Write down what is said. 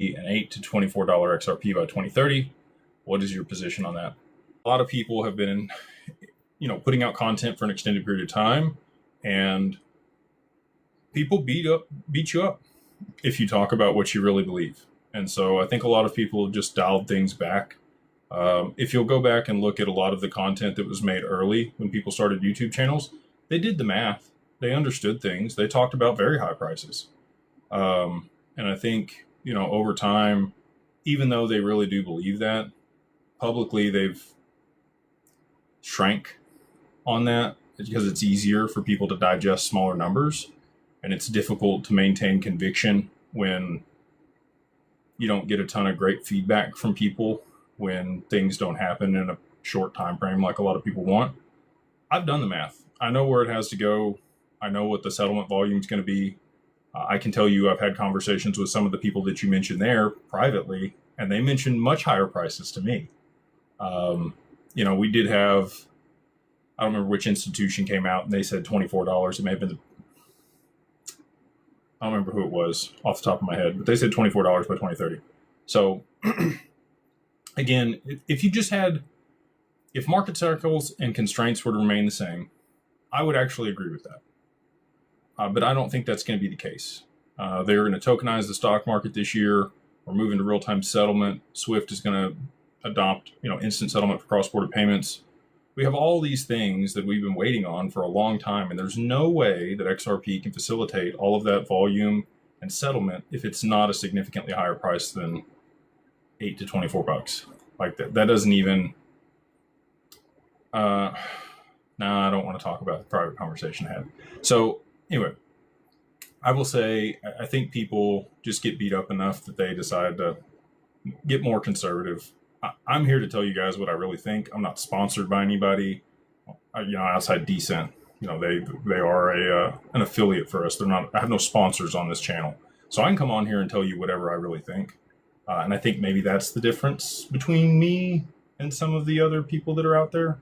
an $8 to $24 XRP by 2030. What is your position on that? A lot of people have been, putting out content for an extended period of time, and people beat you up if you talk about what you really believe. And so I think a lot of people have just dialed things back. If you'll go back and look at a lot of the content that was made early when people started YouTube channels, they did the math. They understood things. They talked about very high prices. And I think, over time, even though they really do believe that, publicly they've shrank on that because it's easier for people to digest smaller numbers, and it's difficult to maintain conviction when you don't get a ton of great feedback from people, when things don't happen in a short time frame like a lot of people want. I've done the math. I know where it has to go. I know what the settlement volume is going to be. I can tell you I've had conversations with some of the people that you mentioned there privately, and they mentioned much higher prices to me. We did have, I don't remember which institution came out and they said $24. It may have been, I don't remember who it was off the top of my head, but they said $24 by 2030. So again, if market cycles and constraints were to remain the same, I would actually agree with that. But I don't think that's going to be the case. They're going to tokenize the stock market this year. We're moving to real-time settlement. SWIFT is going to adopt, instant settlement for cross-border payments. We have all these things that we've been waiting on for a long time, and there's no way that XRP can facilitate all of that volume and settlement if it's not a significantly higher price than $8 to $24. Like that doesn't even. I don't want to talk about the private conversation I had. So anyway, I will say I think people just get beat up enough that they decide to get more conservative. I'm here to tell you guys what I really think. I'm not sponsored by anybody, outside Decent. They are an affiliate for us. I have no sponsors on this channel, so I can come on here and tell you whatever I really think. And I think maybe that's the difference between me and some of the other people that are out there.